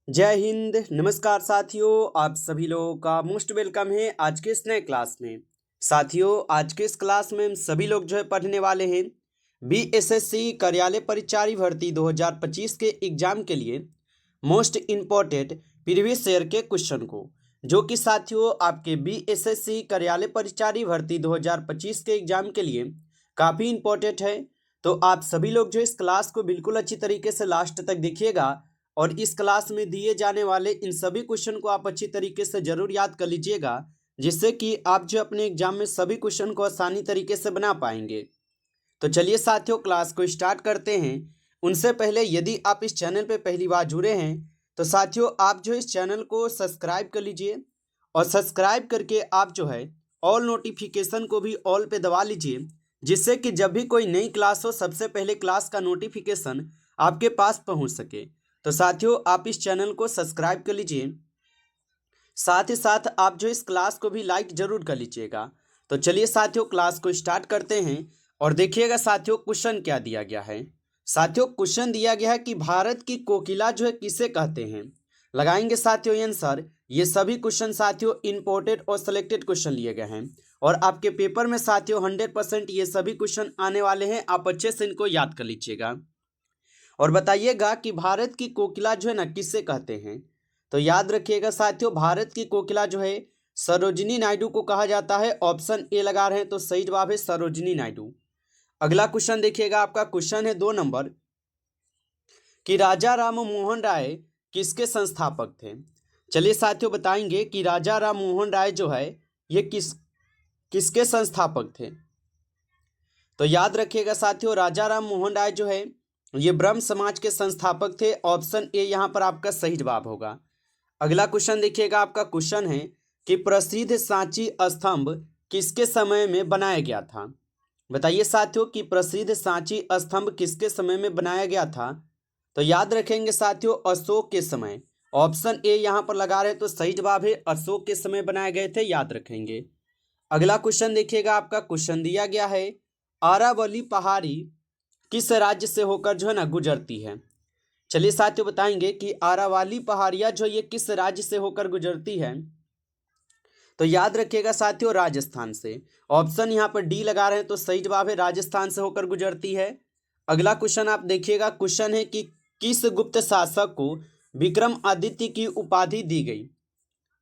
जय हिंद। नमस्कार साथियों, आप सभी लोगों का मोस्ट वेलकम है आज के इस नए क्लास में। साथियों, आज के इस क्लास में हम सभी लोग पढ़ने वाले हैं बीएसएससी कार्यालय परिचारी भर्ती 2025 के एग्जाम के लिए मोस्ट इम्पोर्टेंट प्रीवियस ईयर के क्वेश्चन को, जो कि साथियों आपके बीएसएससी कार्यालय परिचारी भर्ती 2025 के एग्जाम के लिए काफ़ी इम्पोर्टेंट है। तो आप सभी लोग इस क्लास को बिल्कुल अच्छी तरीके से लास्ट तक देखिएगा और इस क्लास में दिए जाने वाले इन सभी क्वेश्चन को आप अच्छी तरीके से जरूर याद कर लीजिएगा, जिससे कि आप अपने एग्जाम में सभी क्वेश्चन को आसानी तरीके से बना पाएंगे। तो चलिए साथियों, क्लास को स्टार्ट करते हैं। उनसे पहले यदि आप इस चैनल पर पहली बार जुड़े हैं तो साथियों आप इस चैनल को सब्सक्राइब कर लीजिए और सब्सक्राइब करके आप ऑल नोटिफिकेशन को भी ऑल पे दबा लीजिए, जिससे कि जब भी कोई नई क्लास हो सबसे पहले क्लास का नोटिफिकेशन आपके पास पहुंच सके। तो साथियों आप इस चैनल को सब्सक्राइब कर लीजिए, साथ ही साथ आप इस क्लास को भी लाइक जरूर कर लीजिएगा। तो चलिए साथियों क्लास को स्टार्ट करते हैं और देखिएगा साथियों क्वेश्चन क्या दिया गया है। साथियों क्वेश्चन दिया गया है कि भारत की कोकिला किसे कहते हैं। लगाएंगे साथियों आंसर। ये सभी क्वेश्चन साथियों इंपोर्टेड और सिलेक्टेड क्वेश्चन लिए गए हैं और आपके पेपर में साथियों 100% ये सभी क्वेश्चन आने वाले हैं। आप अच्छे से इनको याद कर लीजिएगा और बताइएगा कि भारत की कोकिला किससे कहते हैं। तो याद रखिएगा साथियों, भारत की कोकिला सरोजिनी नायडू को कहा जाता है। ऑप्शन ए लगा रहे हैं तो सही जवाब है सरोजिनी नायडू। अगला क्वेश्चन देखिएगा, आपका क्वेश्चन है 2 नंबर कि राजा राम मोहन राय किसके संस्थापक थे। चलिए साथियों बताएंगे कि राजा राम मोहन राय ये किसके संस्थापक थे। तो याद रखिएगा साथियों, राजा राम मोहन राय ये ब्रह्म समाज के संस्थापक थे। ऑप्शन ए यहाँ पर आपका सही जवाब होगा। अगला क्वेश्चन देखिएगा, आपका क्वेश्चन है कि प्रसिद्ध सांची स्तंभ किसके समय में बनाया गया था। बताइए साथियों कि प्रसिद्ध सांची स्तंभ किसके समय में बनाया गया था। तो याद रखेंगे साथियों अशोक के समय। ऑप्शन ए यहाँ पर लगा रहे तो सही जवाब है अशोक के समय बनाए गए थे, याद रखेंगे। अगला क्वेश्चन देखिएगा, आपका क्वेश्चन दिया गया है अरावली पहाड़ी किस राज्य से होकर गुजरती है। चलिए साथियों बताएंगे कि अरावली पहाड़ियाँ ये किस राज्य से होकर गुजरती है। तो याद रखिएगा साथियों राजस्थान से। ऑप्शन यहाँ पर डी लगा रहे हैं तो सही जवाब है राजस्थान से होकर गुजरती है। अगला क्वेश्चन आप देखिएगा, क्वेश्चन है कि किस गुप्त शासक को विक्रमादित्य की उपाधि दी गई।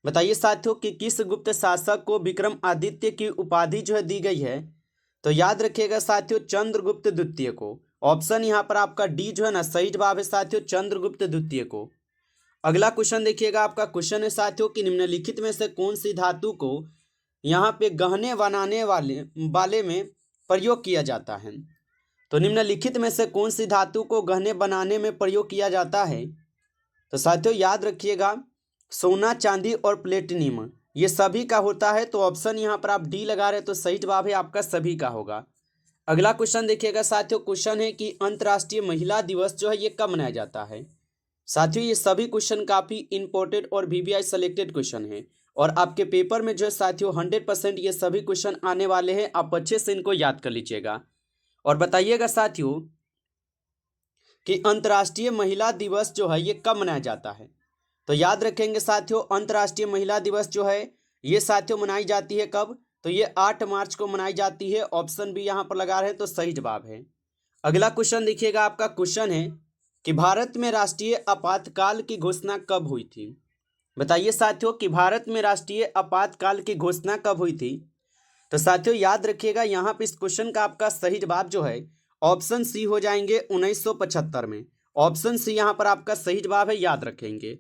बताइए साथियों कि किस गुप्त शासक को विक्रमादित्य की उपाधि दी गई है। तो याद रखिएगा साथियों चंद्रगुप्त द्वितीय को। ऑप्शन यहाँ पर आपका डी सही जवाब है साथियों चंद्रगुप्त द्वितीय को। अगला क्वेश्चन देखिएगा, आपका क्वेश्चन है साथियों कि निम्नलिखित में से कौन सी धातु को यहाँ पे गहने बनाने वाले में प्रयोग किया जाता है। तो निम्नलिखित में से कौन सी धातु को गहने बनाने में प्रयोग किया जाता है। तो साथियों याद रखिएगा सोना, चांदी और प्लेटिनियम ये सभी का होता है। तो ऑप्शन यहाँ पर आप डी लगा रहे हैं तो सही जवाब है आपका सभी का होगा। अगला क्वेश्चन देखिएगा साथियों, क्वेश्चन है कि अंतर्राष्ट्रीय महिला दिवस ये कब मनाया जाता है। साथियों ये सभी क्वेश्चन काफी इंपॉर्टेंट और वीवीआई सेलेक्टेड क्वेश्चन है और आपके पेपर में साथियों 100% ये सभी क्वेश्चन आने वाले हैं। आप अच्छे से इनको याद कर लीजिएगा और बताइएगा साथियों कि अंतर्राष्ट्रीय महिला दिवस ये कब मनाया जाता है। तो याद रखेंगे साथियों अंतर्राष्ट्रीय महिला दिवस ये साथियों मनाई जाती है कब। तो ये 8 मार्च को मनाई जाती है। ऑप्शन बी यहाँ पर लगा रहे हैं तो सही जवाब है। अगला क्वेश्चन देखिएगा, आपका क्वेश्चन है कि भारत में राष्ट्रीय आपातकाल की घोषणा कब हुई थी। बताइए साथियों कि भारत में राष्ट्रीय आपातकाल की घोषणा कब हुई थी। तो साथियों याद रखिएगा यहाँ पे इस क्वेश्चन का आपका सही जवाब ऑप्शन सी हो जाएंगे 1975 में। ऑप्शन सी यहाँ पर आपका सही जवाब है, याद रखेंगे।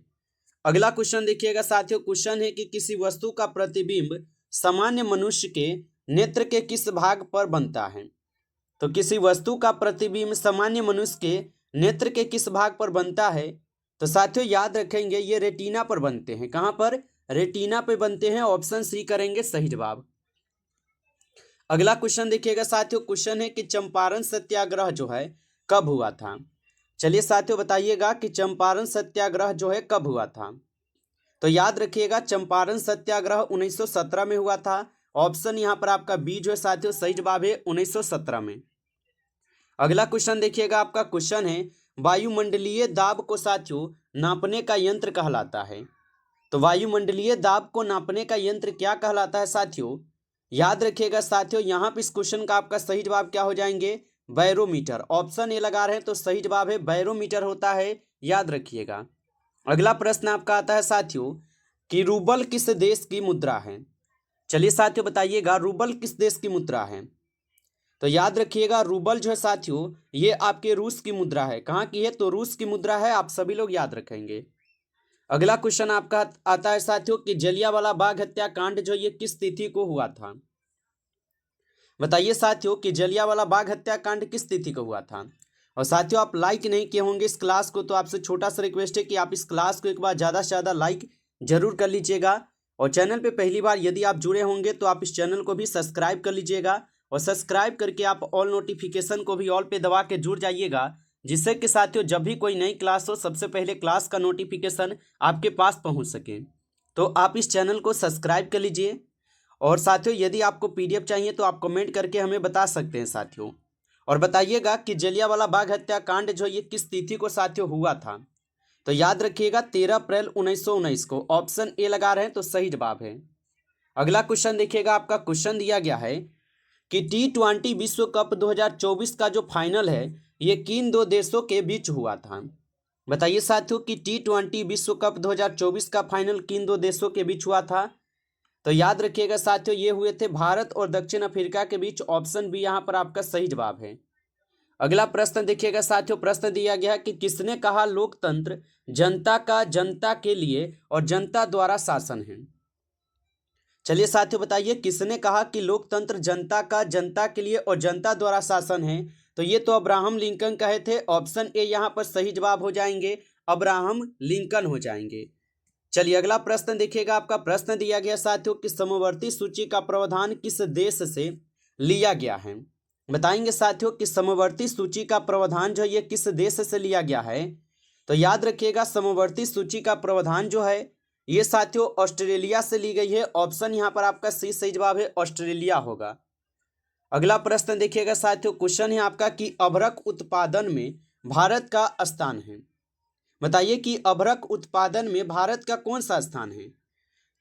अगला क्वेश्चन देखिएगा साथियों, क्वेश्चन है कि किसी वस्तु का प्रतिबिंब सामान्य मनुष्य के नेत्र के किस भाग पर बनता है। तो किसी वस्तु का प्रतिबिंब सामान्य मनुष्य के नेत्र के किस भाग पर बनता है। तो साथियों याद रखेंगे ये रेटिना पर बनते हैं। कहां पर? रेटिना पे बनते हैं। ऑप्शन सी करेंगे सही जवाब। अगला क्वेश्चन देखिएगा साथियों, क्वेश्चन है कि चंपारण सत्याग्रह कब हुआ था। चलिए साथियों बताइएगा कि चंपारण सत्याग्रह कब हुआ था। तो याद रखिएगा चंपारण सत्याग्रह 1917 में हुआ था। ऑप्शन यहाँ पर आपका बी साथियों सही जवाब है 1917 में। अगला क्वेश्चन देखिएगा, आपका क्वेश्चन है वायुमंडलीय दाब को साथियों नापने का यंत्र कहलाता है? तो वायुमंडलीय दाब को नापने का यंत्र क्या कहलाता है साथियों? याद रखिएगा साथियों, यहाँ पे इस क्वेश्चन का आपका सही जवाब क्या हो जाएंगे? बैरोमीटर। ऑप्शन ए लगा रहे हैं तो सही जवाब है बैरोमीटर होता है, याद रखिएगा। अगला प्रश्न आपका आता है साथियों कि रूबल किस देश की मुद्रा है? चलिए साथियों बताइएगा, रूबल किस देश की मुद्रा है? तो याद रखिएगा रूबल जो है साथियों ये आपके रूस की मुद्रा है। कहाँ की है? तो रूस की मुद्रा है, आप सभी लोग याद रखेंगे। अगला क्वेश्चन आपका आता है साथियों कि जलियांवाला बाग हत्याकांड जो ये किस तिथि को हुआ था? बताइए साथियों कि जलियांवाला बाग हत्याकांड किस तिथि को हुआ था? और साथियों आप लाइक नहीं किए होंगे इस क्लास को, तो आपसे छोटा सा रिक्वेस्ट है कि आप इस क्लास को एक बार ज़्यादा से ज़्यादा लाइक जरूर कर लीजिएगा। और चैनल पे पहली बार यदि आप जुड़े होंगे तो आप इस चैनल को भी सब्सक्राइब कर लीजिएगा, और सब्सक्राइब करके आप ऑल नोटिफिकेशन को भी ऑल पे दबा के जुड़ जाइएगा, जिससे कि साथियों जब भी कोई नई क्लास हो सबसे पहले क्लास का नोटिफिकेशन आपके पास पहुंच सके। तो आप इस चैनल को सब्सक्राइब कर लीजिए। और साथियों यदि आपको पीडीएफ चाहिए तो आप कमेंट करके हमें बता सकते हैं साथियों। और बताइएगा कि जलियांवाला बाग हत्याकांड जो ये किस तिथि को साथियों हुआ था? तो याद रखिएगा 13 अप्रैल 1919 को। ऑप्शन ए लगा रहे हैं तो सही जवाब है। अगला क्वेश्चन देखिएगा, आपका क्वेश्चन दिया गया है कि T20 विश्व कप 2024 का जो फाइनल है ये किन दो देशों के बीच हुआ था? बताइए साथियों कि T20 विश्व कप 2024 का फाइनल किन दो देशों के बीच हुआ था? तो याद रखिएगा साथियों ये हुए थे भारत और दक्षिण अफ्रीका के बीच। ऑप्शन बी यहाँ पर आपका सही जवाब है। अगला प्रश्न देखिएगा साथियों, प्रश्न दिया गया कि किसने कहा लोकतंत्र जनता का जनता के लिए और जनता द्वारा शासन है? चलिए साथियों बताइए किसने कहा कि लोकतंत्र जनता का जनता के लिए और जनता द्वारा शासन है? तो ये तो अब्राहम लिंकन कहे थे। ऑप्शन ए यहाँ पर सही जवाब हो जाएंगे, अब्राहम लिंकन हो जाएंगे। चलिए अगला प्रश्न देखिएगा, आपका प्रश्न दिया गया साथियों कि समवर्ती सूची का प्रावधान किस देश से लिया गया है? बताएंगे साथियों कि समवर्ती सूची का प्रावधान जो ये किस देश से लिया गया है? तो याद रखिएगा समवर्ती सूची का प्रावधान जो है ये साथियों ऑस्ट्रेलिया से ली गई है। ऑप्शन यहाँ पर आपका सी सही जवाब है, ऑस्ट्रेलिया होगा। अगला प्रश्न देखिएगा साथियों, क्वेश्चन है आपका कि अभ्रक उत्पादन में भारत का स्थान है। बताइए कि अभ्रक उत्पादन में भारत का कौन सा स्थान है?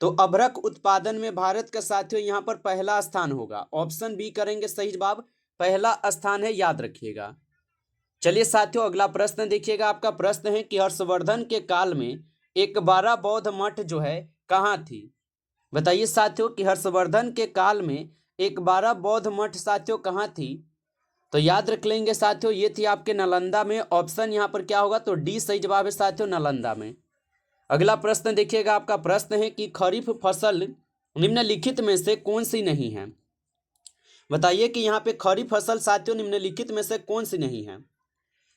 तो अभ्रक उत्पादन में भारत का साथियों यहाँ पर पहला स्थान होगा। ऑप्शन बी करेंगे सही जवाब, पहला स्थान है, याद रखिएगा। चलिए साथियों अगला प्रश्न देखिएगा, आपका प्रश्न है कि हर्षवर्धन के काल में एकबारा बौद्ध मठ जो है कहाँ थी? बताइए साथियों कि हर्षवर्धन के काल में एकबारा बौद्ध मठ साथियों कहाँ थी? तो याद रख लेंगे साथियों ये थी आपके नालंदा में। ऑप्शन यहाँ पर क्या होगा? तो डी सही जवाब है साथियों, नालंदा में। अगला प्रश्न देखिएगा, आपका प्रश्न है कि खरीफ फसल निम्नलिखित में से कौन सी नहीं है? बताइए कि यहाँ पे खरीफ फसल साथियों निम्नलिखित में से कौन सी नहीं है?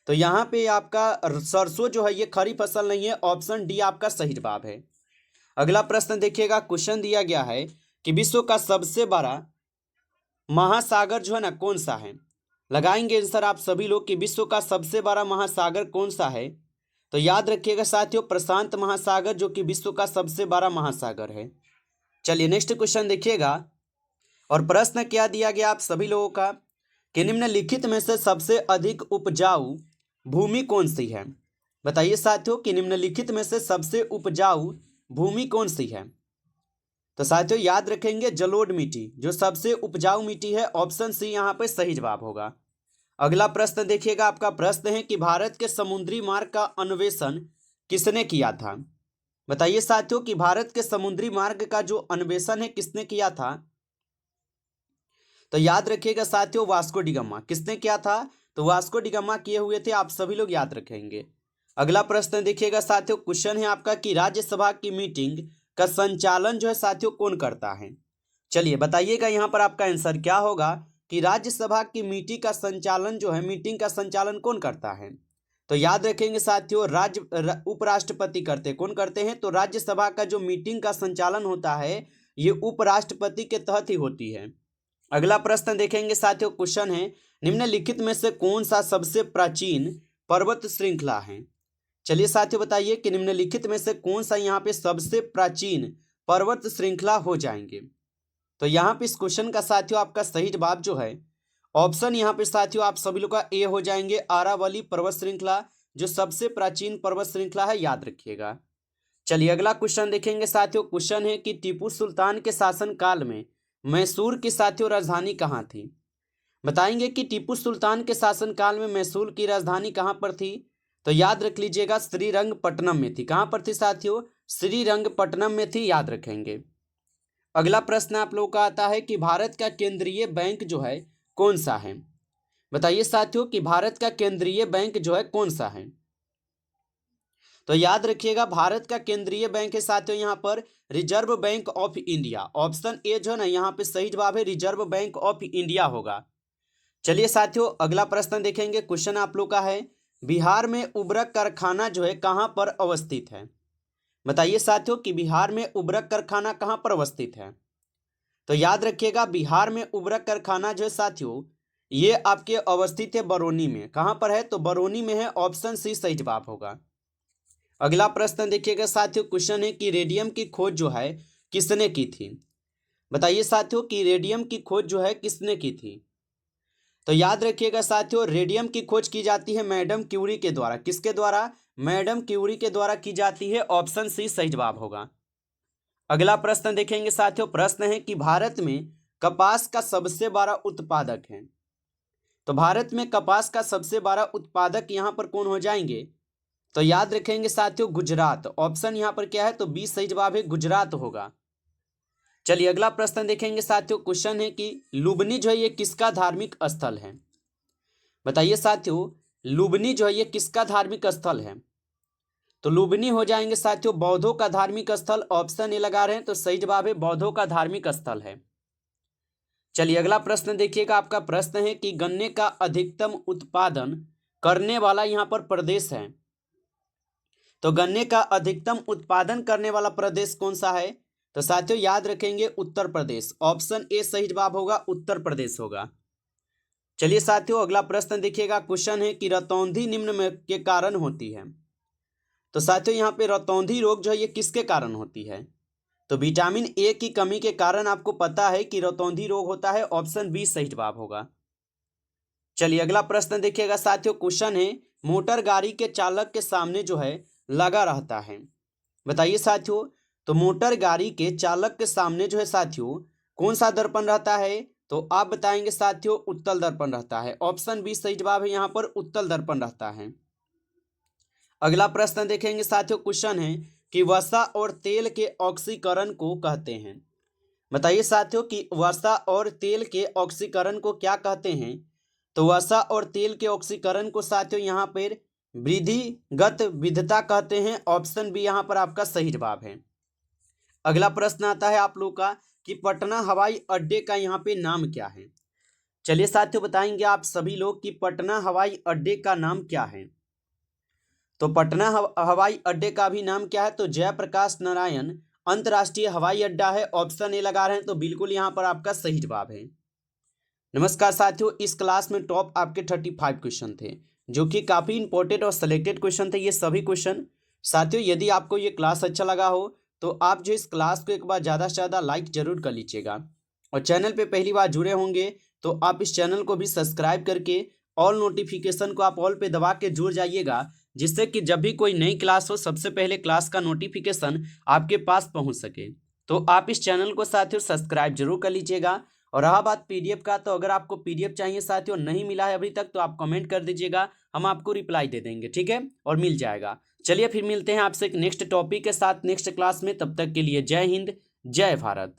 तो यहाँ पे आपका सरसों जो है ये खरीफ फसल नहीं है। ऑप्शन डी आपका सही जवाब है। अगला प्रश्न देखिएगा, क्वेश्चन दिया गया है कि विश्व का सबसे बड़ा महासागर जो है ना कौन सा है? लगाएंगे आंसर आप सभी लोग कि विश्व का सबसे बड़ा महासागर कौन सा है? तो याद रखिएगा साथियों प्रशांत महासागर जो कि विश्व का सबसे बड़ा महासागर है। चलिए नेक्स्ट क्वेश्चन देखिएगा, और प्रश्न क्या दिया गया आप सभी लोगों का कि निम्नलिखित में से सबसे अधिक उपजाऊ भूमि कौन सी है? बताइए साथियों कि निम्नलिखित में से सबसे उपजाऊ भूमि कौन सी है? तो साथियों याद रखेंगे जलोढ़ मिट्टी जो सबसे उपजाऊ मिट्टी है। ऑप्शन सी यहाँ पे सही जवाब होगा। अगला प्रश्न देखिएगा, आपका प्रश्न है कि भारत के समुद्री मार्ग का अन्वेषण किसने किया था? बताइए साथियों कि भारत के समुद्री मार्ग का जो अन्वेषण है किसने किया था? तो याद रखिएगा साथियों वास्को डी गामा। किसने किया था? तो वास्को डी गामा किए हुए थे, आप सभी लोग याद रखेंगे। अगला प्रश्न देखिएगा साथियों, क्वेश्चन है आपका कि राज्यसभा की मीटिंग का संचालन जो है साथियों कौन करता है? चलिए बताइएगा यहाँ पर आपका आंसर क्या होगा कि राज्यसभा की मीटिंग का संचालन जो है मीटिंग का संचालन कौन करता है? तो याद रखेंगे साथियों उपराष्ट्रपति करते। कौन करते हैं? तो राज्यसभा का जो मीटिंग का संचालन होता है ये उपराष्ट्रपति के तहत ही होती है। अगला प्रश्न देखेंगे साथियों, क्वेश्चन है निम्नलिखित में से कौन सा सबसे प्राचीन पर्वत श्रृंखला है? चलिए साथियों बताइए कि निम्नलिखित में से कौन सा यहाँ पे सबसे प्राचीन पर्वत श्रृंखला हो जाएंगे? तो यहाँ पे इस क्वेश्चन का साथियों आपका सही जवाब जो है ऑप्शन यहाँ पे साथियों आप सभी लोग का ए हो जाएंगे, आरावली पर्वत श्रृंखला जो सबसे प्राचीन पर्वत श्रृंखला है, याद रखिएगा। चलिए अगला क्वेश्चन देखेंगे साथियों। क्वेश्चन है कि टीपू सुल्तान के शासन काल में मैसूर की साथियों राजधानी कहाँ थी। बताएंगे कि टीपू सुल्तान के शासन काल में मैसूर की राजधानी कहाँ पर थी। तो याद रख लीजिएगा, श्रीरंगपट्टनम में थी। कहाँ पर थी साथियों? श्रीरंगपट्टनम में थी, याद रखेंगे। अगला प्रश्न आप लोगों का आता है कि भारत का केंद्रीय बैंक जो है कौन सा है। बताइए साथियों कि भारत का केंद्रीय बैंक जो है कौन सा है। तो याद रखिएगा, भारत का केंद्रीय बैंक है साथियों यहाँ पर reserve bank of India. Option A जो है ना यहाँ पे सही जवाब है, रिजर्व बैंक ऑफ इंडिया होगा। चलिए साथियों अगला प्रश्न देखेंगे। क्वेश्चन आप लोग का है, बिहार में उर्वरक कारखाना जो है कहाँ पर अवस्थित है। बताइए साथियों कि बिहार में उर्वरक कारखाना कहाँ पर अवस्थित है। तो याद रखिएगा, बिहार में उर्वरक कारखाना जो है साथियों ये आपके अवस्थित है बरौनी में। कहाँ पर है? तो बरौनी में है। ऑप्शन सी सही जवाब होगा। अगला प्रश्न देखिएगा साथियों। क्वेश्चन है कि रेडियम की खोज जो है किसने की थी। बताइए साथियों कि रेडियम की खोज जो है किसने की थी। तो याद रखिएगा साथियों, रेडियम की खोज की जाती है मैडम क्यूरी के द्वारा। किसके द्वारा? मैडम क्यूरी के द्वारा की जाती है। ऑप्शन सी सही जवाब होगा। अगला प्रश्न देखेंगे साथियों। प्रश्न है कि भारत में कपास का सबसे बड़ा उत्पादक है। तो भारत में कपास का सबसे बड़ा उत्पादक यहां पर कौन हो जाएंगे। तो याद रखेंगे साथियों गुजरात। ऑप्शन यहां पर क्या है? तो बी सही जवाब है, गुजरात होगा। चलिए अगला प्रश्न देखेंगे साथियों। क्वेश्चन है कि लुबनी जो है ये किसका धार्मिक स्थल है। बताइए साथियों लुबनी जो है ये किसका धार्मिक स्थल है। तो लुबनी हो जाएंगे साथियों बौद्धों का धार्मिक स्थल। ऑप्शन ए लगा रहे हैं तो सही जवाब है, बौद्धों का धार्मिक स्थल है। चलिए अगला प्रश्न देखिएगा। आपका प्रश्न है कि गन्ने का अधिकतम उत्पादन करने वाला यहां पर प्रदेश है। तो गन्ने का अधिकतम उत्पादन करने वाला प्रदेश कौन सा है। तो साथियों याद रखेंगे उत्तर प्रदेश। ऑप्शन ए सही जवाब होगा, उत्तर प्रदेश होगा। चलिए साथियों अगला प्रश्न देखिएगा। क्वेश्चन है कि रतौंधी निम्न में के कारण होती है। तो साथियों यहाँ पे रतौंधी रोग जो है ये किसके कारण होती है। तो विटामिन ए की कमी के कारण आपको पता है कि रतौंधी रोग होता है। ऑप्शन बी सही जवाब होगा। चलिए अगला प्रश्न देखिएगा साथियों। क्वेश्चन है मोटर गाड़ी के चालक के सामने जो है लगा रहता है। बताइए साथियों तो मोटर गाड़ी के चालक के सामने जो है साथियों कौन सा दर्पण रहता है। तो आप बताएंगे साथियों उत्तल दर्पण रहता है। ऑप्शन बी सही जवाब है, यहाँ पर उत्तल दर्पण रहता है। अगला प्रश्न देखेंगे साथियों। क्वेश्चन है कि वसा और तेल के ऑक्सीकरण को कहते हैं। बताइए साथियों कि वसा और तेल के ऑक्सीकरण को क्या कहते हैं। तो वसा और तेल के ऑक्सीकरण को साथियों यहाँ पर वृद्धिगत विधता कहते हैं। ऑप्शन बी यहाँ पर आपका सही जवाब है। अगला प्रश्न आता है आप लोग का कि पटना हवाई अड्डे का यहाँ पे नाम क्या है। चलिए साथियों बताएंगे आप सभी लोग कि पटना हवाई अड्डे का नाम क्या है। तो पटना हवाई अड्डे का भी नाम क्या है। तो जयप्रकाश नारायण अंतर्राष्ट्रीय हवाई अड्डा है। ऑप्शन ए लगा रहे हैं तो बिल्कुल यहाँ पर आपका सही जवाब है। नमस्कार साथियों, इस क्लास में टॉप आपके 35 क्वेश्चन थे जो कि काफ़ी इंपॉर्टेंट और सिलेक्टेड क्वेश्चन थे ये सभी क्वेश्चन। साथियों यदि आपको ये क्लास अच्छा लगा हो तो आप जो इस क्लास को एक बार ज़्यादा से ज़्यादा लाइक जरूर कर लीजिएगा। और चैनल पे पहली बार जुड़े होंगे तो आप इस चैनल को भी सब्सक्राइब करके ऑल नोटिफिकेशन को आप ऑल पे दबा के जुड़ जाइएगा, जिससे कि जब भी कोई नई क्लास हो सबसे पहले क्लास का नोटिफिकेशन आपके पास पहुंच सके। तो आप इस चैनल को साथियों सब्सक्राइब जरूर कर लीजिएगा। और रहा बात पीडीएफ का, तो अगर आपको पीडीएफ चाहिए साथियों नहीं मिला है अभी तक तो आप कमेंट कर दीजिएगा, हम आपको रिप्लाई दे देंगे, ठीक है, और मिल जाएगा। चलिए फिर मिलते हैं आपसे एक नेक्स्ट टॉपिक के साथ नेक्स्ट क्लास में। तब तक के लिए जय हिंद, जय भारत।